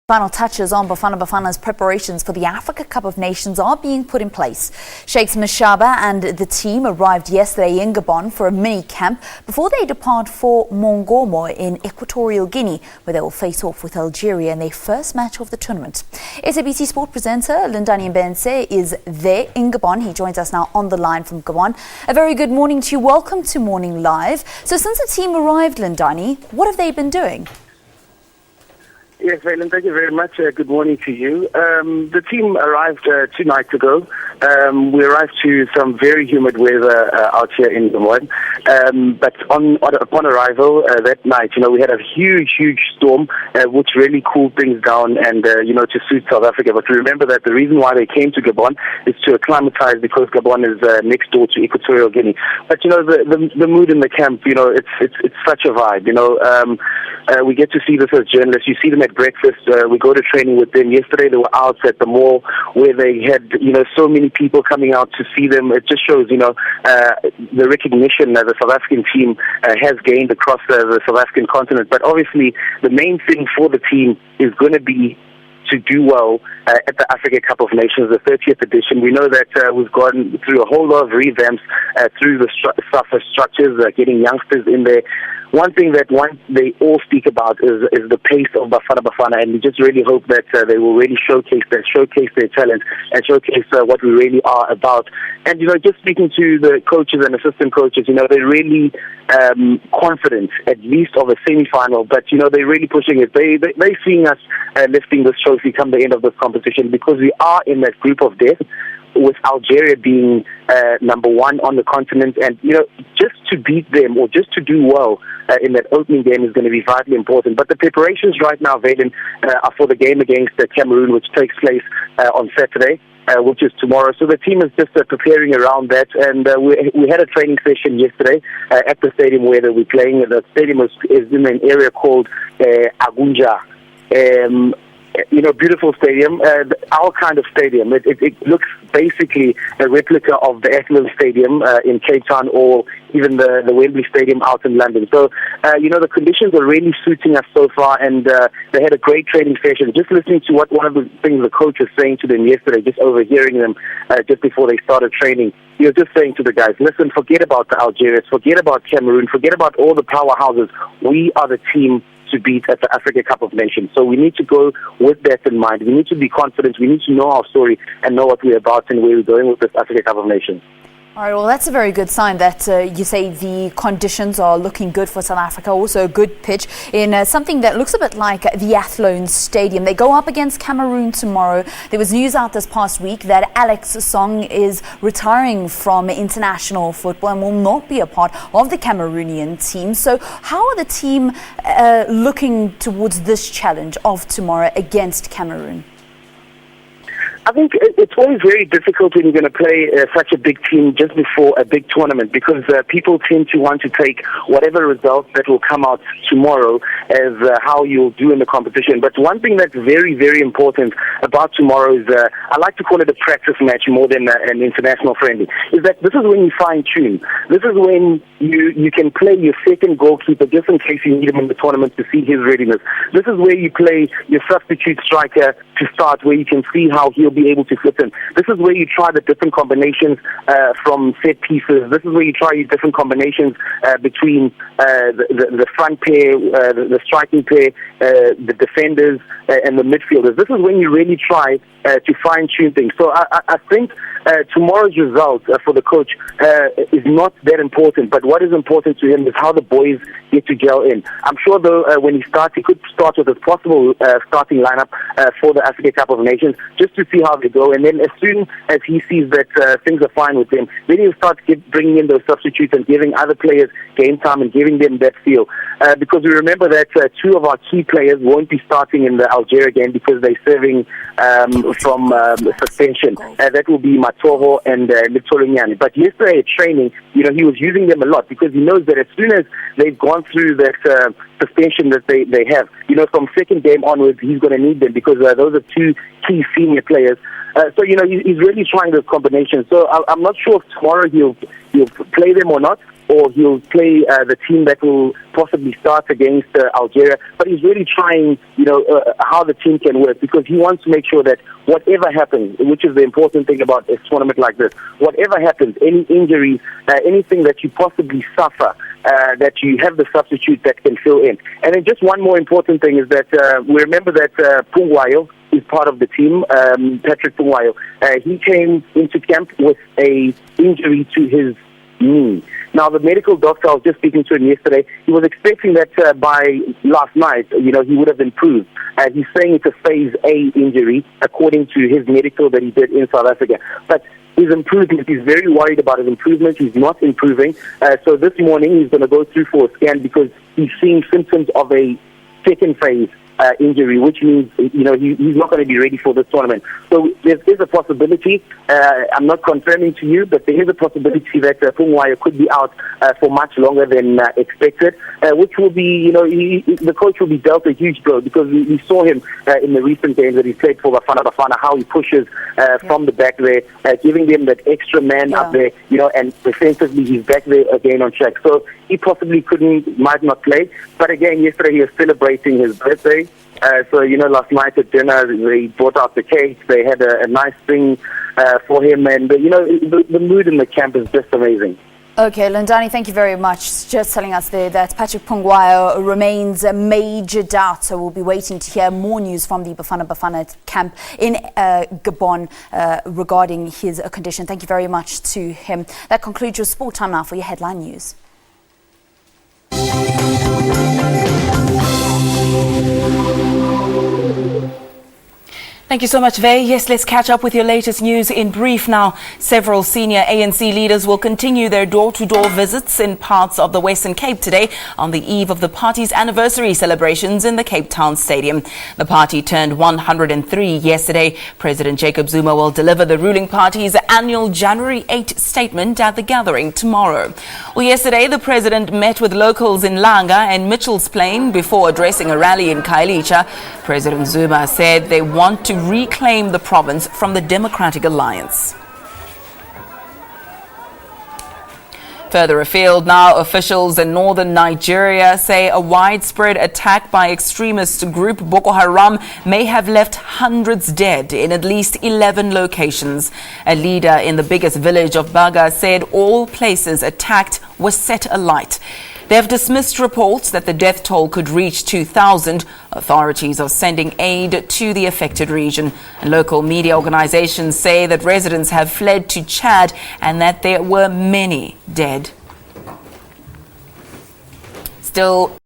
Final touches on Bafana Bafana's preparations for the Africa Cup of Nations are being put in place. Sheikhs Mashaba and the team arrived yesterday in Gabon for a mini camp before they depart for Mongomo in Equatorial Guinea, where they will face off with Algeria in their first match of the tournament. SABC sport presenter Lindani Mbense is there in Gabon. He joins us now on the line from Gabon. A very good morning to you. Welcome to Morning Live. So since the team arrived, Lindani, what have they been doing? Yes, Valen, thank you very much. Good morning to you. The team arrived 2 nights ago. We arrived to some very humid weather out here in Gabon. But upon arrival that night, we had a huge storm which really cooled things down and, to suit South Africa. But remember that the reason why they came to Gabon is to acclimatize because Gabon is next door to Equatorial Guinea. But, the mood in the camp, it's such a vibe. We get to see this as journalists. You see them at breakfast. We go to training with them. Yesterday they were out at the mall where they had, so many people coming out to see them. It just shows, the recognition that the South African team has gained across the South African continent. But obviously the main thing for the team is going to be to do well at the Africa Cup of Nations, the 30th edition. We know that we've gone through a whole lot of revamps through the structures, getting youngsters in there. One thing that they all speak about is the pace of Bafana Bafana, and we just really hope that they will really showcase their talent and showcase what we really are about. And just speaking to the coaches and assistant coaches, they're really confident at least of a semi-final, but they're really pushing it. They're seeing us lifting this trophy come the end of this competition because we are in that group of death, with Algeria being number 1 on the continent, and just to beat them or just to do well in that opening game is going to be vitally important. But the preparations right now, Vaden, are for the game against Cameroon, which takes place on Saturday, which is tomorrow. So the team is just preparing around that, and we had a training session yesterday at the stadium where we're playing. The stadium is in an area called Agunja. Beautiful stadium, our kind of stadium. It looks basically a replica of the Etihad Stadium in Cape Town, or even the Wembley Stadium out in London. So, the conditions are really suiting us so far, and they had a great training session. Just listening to what one of the things the coach was saying to them yesterday, just overhearing them just before they started training, he was just saying to the guys, listen, forget about the Algerians, forget about Cameroon, forget about all the powerhouses. We are the team to beat at the Africa Cup of Nations. So we need to go with that in mind. We need to be confident. We need to know our story and know what we're about and where we're going with this Africa Cup of Nations. All right, well, that's a very good sign that you say the conditions are looking good for South Africa. Also a good pitch in something that looks a bit like the Athlone Stadium. They go up against Cameroon tomorrow. There was news out this past week that Alex Song is retiring from international football and will not be a part of the Cameroonian team. So how are the team looking towards this challenge of tomorrow against Cameroon? I think it's always very difficult when you're going to play such a big team just before a big tournament, because people tend to want to take whatever result that will come out tomorrow as how you'll do in the competition. But one thing that's very, very important about tomorrow is, I like to call it a practice match more than an international friendly, is that this is when you fine-tune. This is when you can play your second goalkeeper just in case you need him in the tournament to see his readiness. This is where you play your substitute striker to start, where you can see how he'll be able to fit in. This is where you try the different combinations from set pieces. This is where you try your different combinations between the front pair, the striking pair, the defenders, and the midfielders. This is when you really try to fine-tune things. So I think tomorrow's result for the coach is not that important, but what is important to him is how the boys get to gel in. I'm sure, though, when he starts, he could start with his possible starting lineup for the Africa Cup of Nations, just to see how they go. And then as soon as he sees that things are fine with them, then he'll start bringing in those substitutes and giving other players game time and giving them that feel. Because we remember that 2 of our key players won't be starting in the Algeria game because they're serving from suspension. That will be Matoho and Litoriniani. But yesterday at training, he was using them a lot because he knows that as soon as they've gone through that suspension that they have, from second game onwards, he's going to need them because those are 2 key senior players. So, he's really trying those combinations. So I'm not sure if tomorrow he'll play them or not. or he'll play the team that will possibly start against Algeria. But he's really trying, how the team can work, because he wants to make sure that whatever happens, which is the important thing about a tournament like this, whatever happens, any injuries, anything that you possibly suffer, that you have the substitute that can fill in. And then just one more important thing is that we remember that Pungwayo is part of the team, Patrick Pungwayo. He came into camp with a injury to his knee. Now, the medical doctor, I was just speaking to him yesterday, he was expecting that by last night, he would have improved. He's saying it's a phase A injury, according to his medical that he did in South Africa. But his improvement, he's very worried about his improvement. He's not improving. So this morning, he's going to go through for a scan because he's seeing symptoms of a second phase injury, which means, he's not going to be ready for this tournament. So there is a possibility, I'm not confirming to you, but there is a possibility that Pungwayo could be out for much longer than expected, which will be, the coach will be dealt a huge blow, because we saw him in the recent games that he played for Bafana Bafana, how he pushes from the back there, giving them that extra man up there, and defensively he's back there again on track. So he possibly might not play. But again, yesterday he was celebrating his birthday. So, last night at dinner, they brought out the cake. They had a nice thing for him. And, the mood in the camp is just amazing. Okay, Lundani, thank you very much. Just telling us there that Patrick Pungwayo remains a major doubt. So we'll be waiting to hear more news from the Bafana Bafana camp in Gabon regarding his condition. Thank you very much to him. That concludes your sport time now for your headline news. Thank you so much, Vey. Yes, let's catch up with your latest news in brief now. Several senior ANC leaders will continue their door-to-door visits in parts of the Western Cape today on the eve of the party's anniversary celebrations in the Cape Town Stadium. The party turned 103 yesterday. President Jacob Zuma will deliver the ruling party's annual January 8 statement at the gathering tomorrow. Well, yesterday, the president met with locals in Langa and Mitchell's Plain before addressing a rally in Khayelitsha. President Zuma said they want to reclaim the province from the Democratic Alliance. Further afield now, officials in northern Nigeria say a widespread attack by extremist group Boko Haram may have left hundreds dead in at least 11 locations. A leader in the biggest village of Baga said all places attacked were set alight. They have dismissed reports that the death toll could reach 2,000. Authorities are sending aid to the affected region. And local media organizations say that residents have fled to Chad and that there were many dead. Still